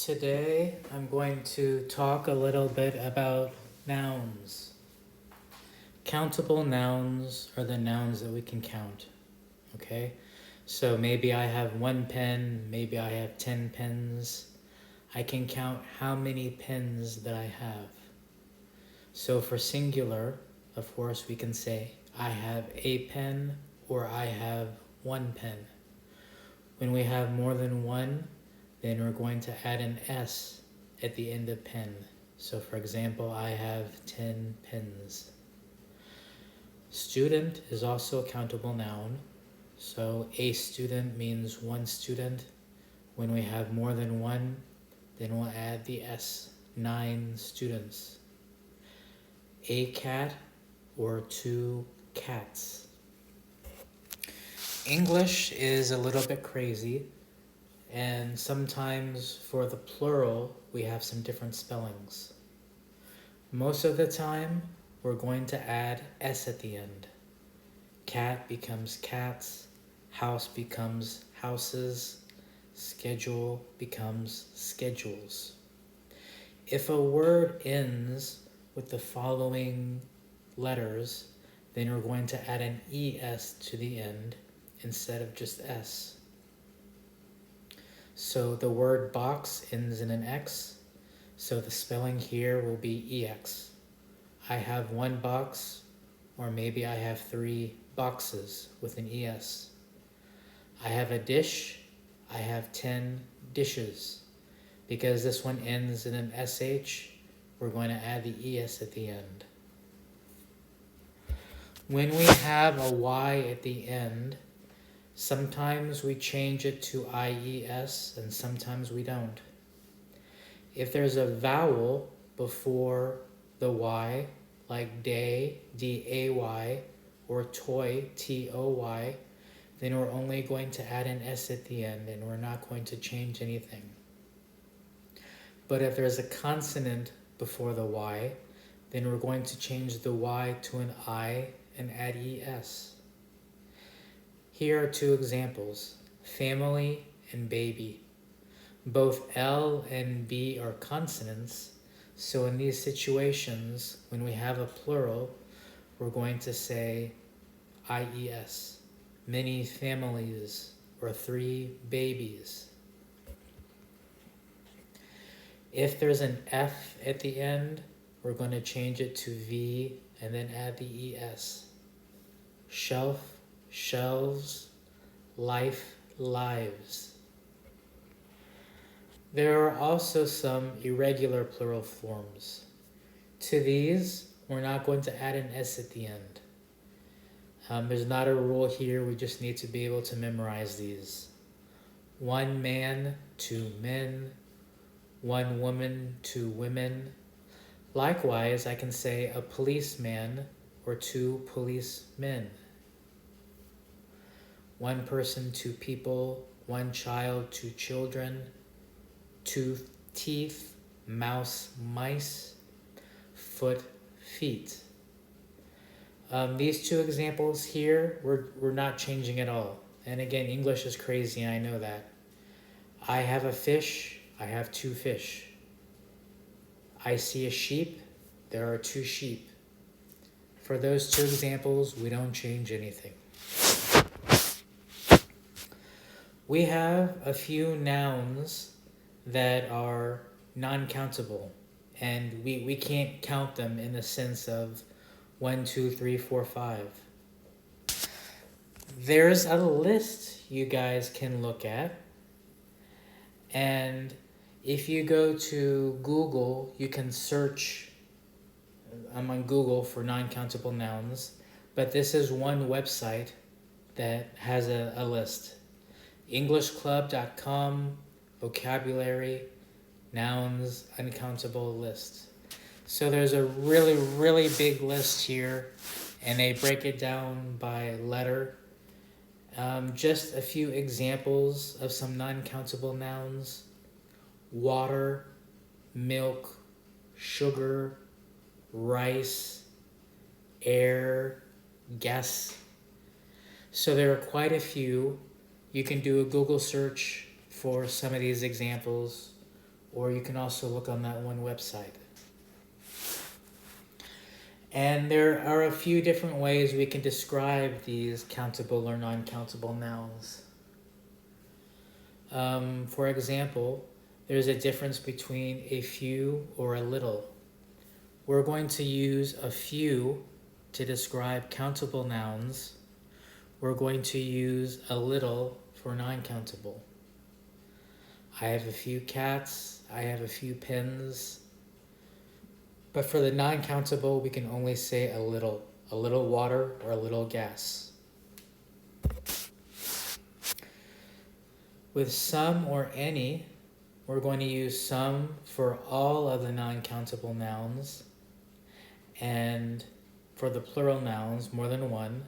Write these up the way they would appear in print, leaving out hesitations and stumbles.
Today I'm going to talk a little bit about nouns. Countable nouns are the nouns that we can count, okay? So maybe I have 1 pen, maybe I have 10 pens. I can count how many pens that I have. So for singular, of course, we can say I have a pen or I have 1 pen. When we have more than one, then we're going to add an S at the end of pen. So for example, I have 10 pens. Student is also a countable noun. So a student means 1 student. When we have more than one, then we'll add the S, 9 students. A cat or 2 cats. English is a little bit crazy, and sometimes for the plural we have some different spellings. Most of the time we're going to add S at the end. Cat becomes cats, house becomes houses, schedule becomes schedules. If a word ends with the following letters, then we're going to add an ES to the end instead of just S. So the word box ends in an X, so the spelling here will be EX. I have 1 box, or maybe I have 3 boxes with an ES. I have a dish, I have 10 dishes. Because this one ends in an SH, we're going to add the ES at the end. When we have a Y at the end, sometimes we change it to IES and sometimes we don't. If there's a vowel before the Y, like day, D-A-Y, or toy, T-O-Y, then we're only going to add an S at the end and we're not going to change anything. But if there's a consonant before the Y, then we're going to change the Y to an I and add ES. Here are 2 examples, family and baby. Both L and B are consonants, so in these situations, when we have a plural, we're going to say IES, many families, or 3 babies. If there's an F at the end, we're going to change it to V and then add the ES. Shelf, shelves, life, lives. There are also some irregular plural forms. To these, we're not going to add an S at the end. There's not a rule here, we just need to be able to memorize these. 1 man, 2 men, 1 woman, 2 women. Likewise, I can say a policeman or 2 policemen. 1 person, 2 people, 1 child, 2 children, 2 teeth, mouse, mice, foot, feet. These 2 examples here, we're not changing at all. And again, English is crazy, I know that. I have a fish, I have 2 fish. I see a sheep, there are 2 sheep. For those 2 examples, we don't change anything. We have a few nouns that are non-countable, and we can't count them in the sense of 1, 2, 3, 4, 5. There's a list you guys can look at, and if you go to Google, you can search. I'm on Google for non-countable nouns, but this is one website that has a list. EnglishClub.com, vocabulary, nouns, uncountable list. So there's a really big list here, and they break it down by letter. Just a few examples of some non-countable nouns: water, milk, sugar, rice, air, guess. So there are quite a few. You can do a Google search for some of these examples, or you can also look on that one website. And there are a few different ways we can describe these countable or non-countable nouns. For example, there's a difference between a few or a little. We're going to use a few to describe countable nouns. We're going to use a little for non-countable. I have a few cats, I have a few pens. But for the non-countable, we can only say a little water or a little gas. With some or any, we're going to use some for all of the non-countable nouns, and for the plural nouns, more than one.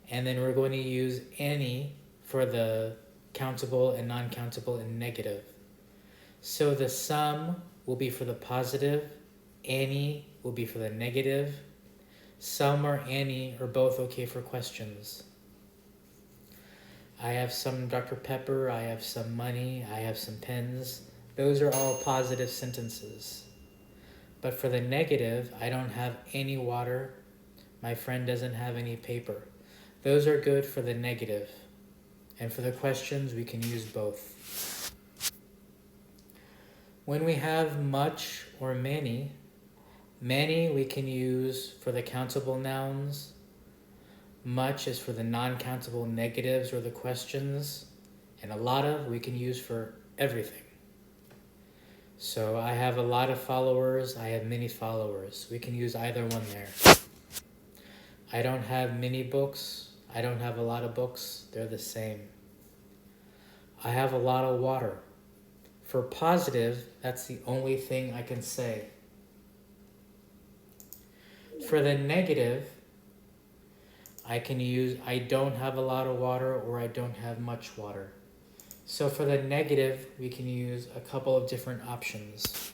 And then we're going to use any for the countable and non-countable in negative. So the some will be for the positive, any will be for the negative. Some or any are both okay for questions. I have some Dr. Pepper, I have some money, I have some pens. Those are all positive sentences. But for the negative, I don't have any water, my friend doesn't have any paper. Those are good for the negative. And for the questions, we can use both. When we have much or many we can use for the countable nouns. Much is for the non-countable negatives or the questions. And a lot of we can use for everything. So I have a lot of followers, I have many followers. We can use either one there. I don't have many books, I don't have a lot of books, they're the same. I have a lot of water. For positive, that's the only thing I can say. For the negative, I can use I don't have a lot of water or I don't have much water. So for the negative, we can use a couple of different options.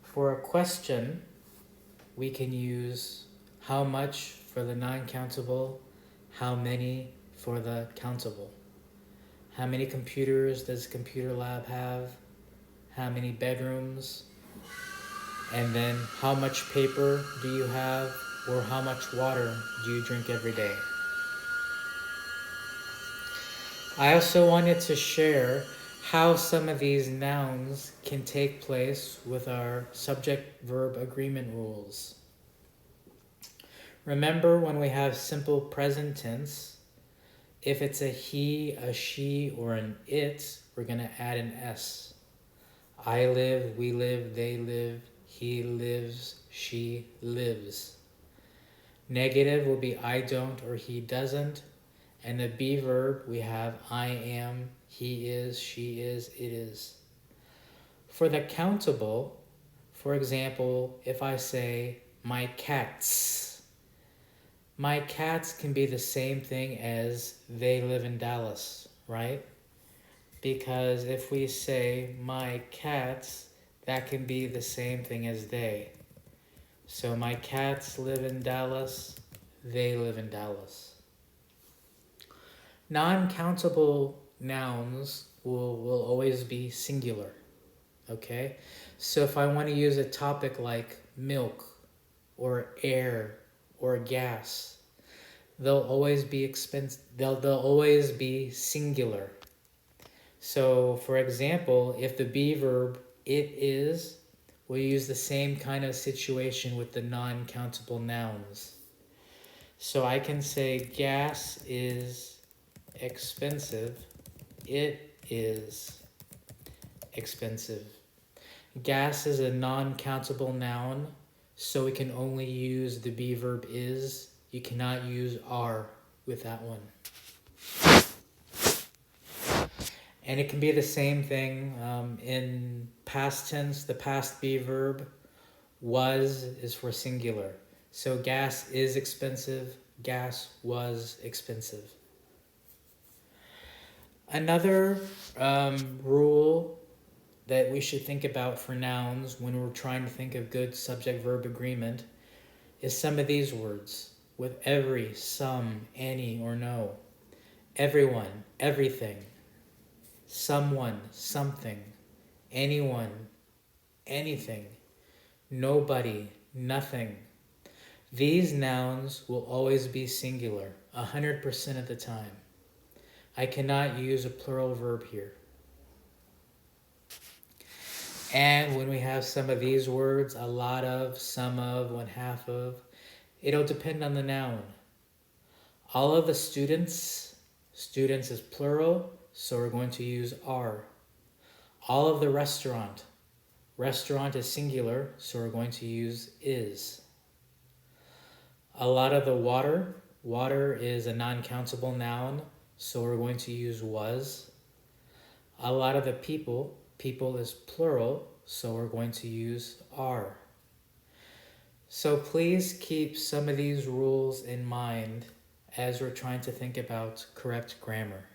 For a question, we can use how much for the non-countable, how many for the countable. How many computers does computer lab have? How many bedrooms? And then how much paper do you have, or how much water do you drink every day? I also wanted to share how some of these nouns can take place with our subject-verb agreement rules. Remember, when we have simple present tense, if it's a he, a she, or an it, we're going to add an S. I live, we live, they live, he lives, she lives. Negative will be I don't or he doesn't. And the be verb, we have I am, he is, she is, it is. For the countable, for example, if I say my cats can be the same thing as they live in Dallas, right? Because if we say my cats, that can be the same thing as they. So my cats live in Dallas, they live in Dallas. Non-countable nouns will always be singular, okay? So if I want to use a topic like milk or air or gas, they'll always be they'll always be singular. So for example, if the be verb it is, we'll use the same kind of situation with the non-countable nouns. So I can say gas is expensive, it is expensive. Gas is a non-countable noun, so we can only use the be verb is. You cannot use are with that one. And it can be the same thing in past tense. The past be verb was is for singular. So gas is expensive, gas was expensive. Another rule that we should think about for nouns when we're trying to think of good subject-verb agreement is some of these words with every, some, any, or no. Everyone, everything. someone, something, anyone, anything, nobody, nothing. These nouns will always be singular, 100% of the time. I cannot use a plural verb here. And when we have some of these words, a lot of, some of, one half of, it'll depend on the noun. All of the students is plural, so we're going to use are. All of the restaurant is singular, so we're going to use is. A lot of the water is a non-countable noun, so we're going to use was. A lot of the people is plural, so we're going to use are. So please keep some of these rules in mind as we're trying to think about correct grammar.